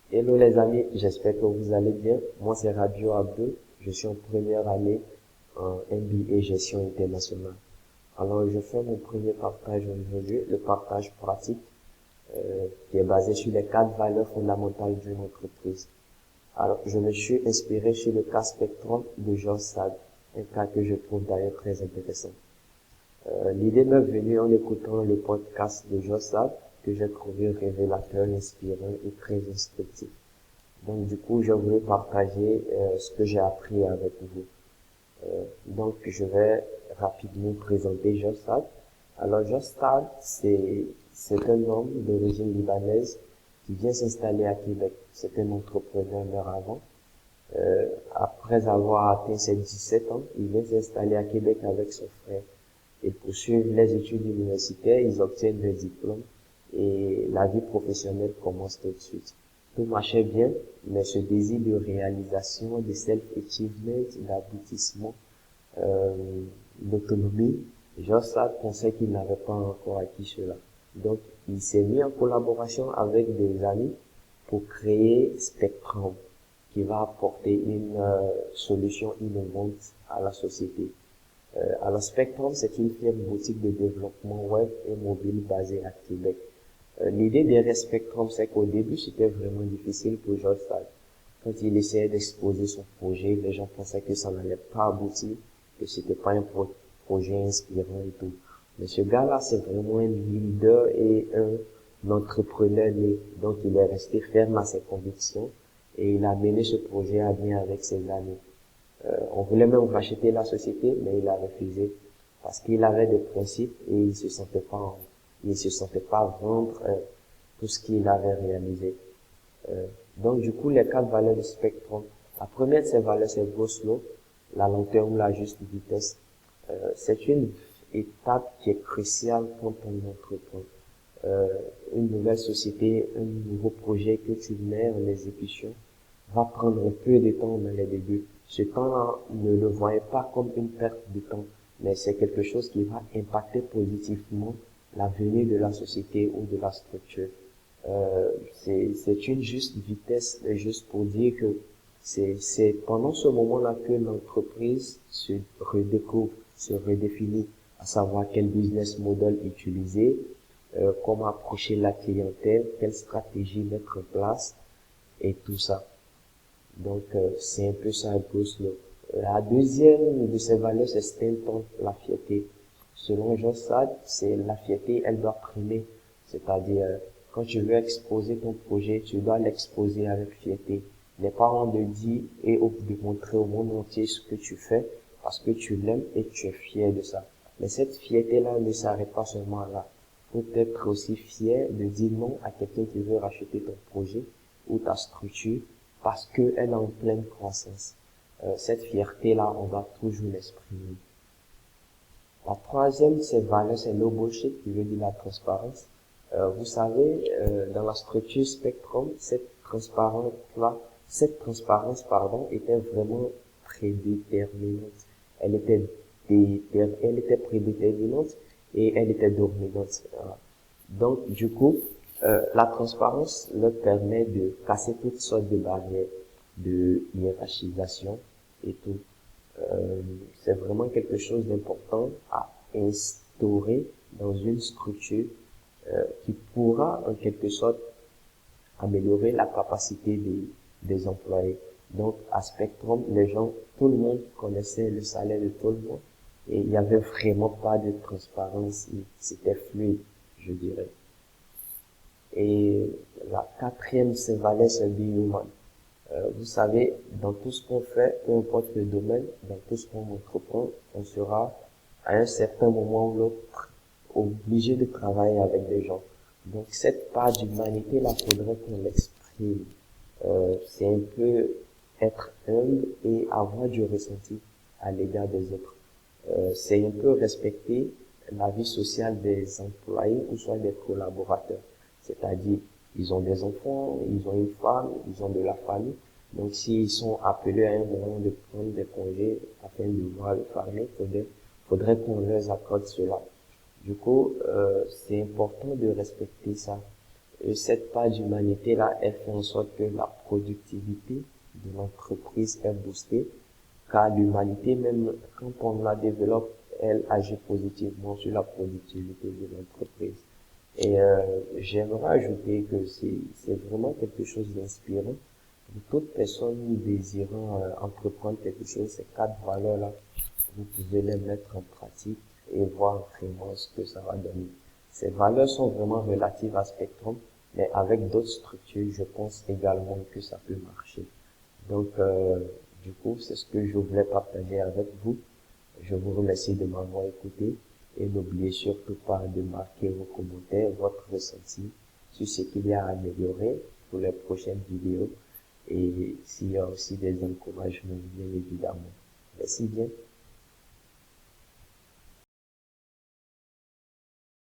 Hello les amis, j'espère que vous allez bien. Moi c'est Radio Abdul, je suis en première année en MBA Gestion Internationale. Alors je fais mon premier partage aujourd'hui, le partage pratique qui est basé sur les 4 valeurs fondamentales d'une entreprise. Alors je me suis inspiré sur le cas Spectrum de George Sade, un cas que je trouve d'ailleurs très intéressant. L'idée m'est venue en écoutant le podcast de George Sade que j'ai trouvé révélateur, inspirant et très instructif. Donc du coup, je voulais partager ce que j'ai appris avec vous. Donc je vais rapidement présenter Jossad. Alors Jossad, c'est un homme d'origine libanaise qui vient s'installer à Québec. C'est un entrepreneur auparavant. Après avoir atteint ses 17 ans, il vient s'installer à Québec avec son frère. Ils poursuivent les études universitaires, ils obtiennent des diplômes et la vie professionnelle commence tout de suite. Tout marchait bien, mais ce désir de réalisation, de self-achievement, d'aboutissement, euh, d'autonomie, Jossad pensait qu'il n'avait pas encore acquis cela. Donc, il s'est mis en collaboration avec des amis pour créer Spectrum, qui va apporter une solution innovante à la société. Alors Spectrum, c'est une firme boutique de développement web et mobile basée à Québec. L'idée derrière Spectrum, c'est qu'au début, c'était vraiment difficile pour George Sade. Quand il essayait d'exposer son projet, les gens pensaient que ça n'allait pas aboutir, que c'était pas un projet inspirant et tout. Mais ce gars-là, c'est vraiment un leader et un entrepreneur né. Donc, il est resté ferme à ses convictions et il a mené ce projet à bien avec ses amis. On voulait même racheter la société, mais il a refusé parce qu'il avait des principes et il se sentait pas vendre tout ce qu'il avait réalisé. Donc du coup, les 4 valeurs du Spectrum. La première de ces valeurs, c'est go slow, la lenteur ou la juste vitesse. C'est une étape qui est cruciale quand on entreprend. Une nouvelle société, un nouveau projet que tu mets en exécution va prendre un peu de temps dans les débuts. Ce temps-là, ne le voyez pas comme une perte de temps, mais c'est quelque chose qui va impacter positivement l'avenir de la société ou de la structure. C'est une juste vitesse, juste pour dire que c'est pendant ce moment-là que l'entreprise se redécouvre, se redéfinit, à savoir quel business model utiliser, comment approcher la clientèle, quelle stratégie mettre en place et tout ça. Donc, c'est un peu ça, Go Slow. La deuxième de ces valeurs, c'est Stanton, la fierté. Selon Jean Sade, c'est la fierté, elle doit primer. C'est-à-dire, quand tu veux exposer ton projet, tu dois l'exposer avec fierté. Les parents de dire et de montrer au monde entier ce que tu fais parce que tu l'aimes et tu es fier de ça. Mais cette fierté-là ne s'arrête pas seulement là. Faut être aussi fier de dire non à quelqu'un qui veut racheter ton projet ou ta structure parce qu'elle est en pleine croissance. Cette fierté-là, on doit toujours l'exprimer. La troisième, c'est valeur, c'est no bullshit, qui veut dire la transparence. Vous savez, dans la structure Spectrum, cette transparence, pardon, était vraiment prédéterminante. Elle était, elle était prédéterminante et elle était dominante. Donc, du coup, la transparence leur permet de casser toutes sortes de barrières de hiérarchisation et tout. C'est vraiment quelque chose d'important à instaurer dans une structure qui pourra en quelque sorte améliorer la capacité des employés. Donc à Spectrum, tout le monde connaissait le salaire de tout le monde et il n'y avait vraiment pas de transparence, c'était fluide, je dirais. Et la quatrième, c'est valeur, c'est be human. Vous savez, dans tout ce qu'on fait, peu importe le domaine, dans tout ce qu'on entreprend, on sera à un certain moment ou l'autre obligé de travailler avec des gens. Donc cette part d'humanité-là, faudrait qu'on l'exprime. C'est un peu être humble et avoir du ressenti à l'égard des autres. C'est un peu respecter la vie sociale des employés ou soit des collaborateurs. C'est-à-dire, ils ont des enfants, ils ont une femme, ils ont de la famille. Donc, s'ils sont appelés à un moment de prendre des congés afin de voir le famille, faudrait qu'on leur accorde cela. Du coup, c'est important de respecter ça. cette part d'humanité-là, elle fait en sorte que la productivité de l'entreprise est boostée, car l'humanité, même quand on la développe, elle agit positivement sur la productivité de l'entreprise. Et j'aimerais ajouter que c'est vraiment quelque chose d'inspirant pour toute personne désirant entreprendre quelque chose. Ces quatre valeurs-là, vous pouvez les mettre en pratique et voir vraiment ce que ça va donner. Ces valeurs sont vraiment relatives à Spectrum, mais avec d'autres structures, je pense également que ça peut marcher. Donc, du coup, c'est ce que je voulais partager avec vous. Je vous remercie de m'avoir écouté et n'oubliez surtout pas de marquer vos commentaires, votre ressenti sur ce qu'il y a à améliorer pour les prochaines vidéos et s'il y a aussi des encouragements, bien évidemment. Merci bien.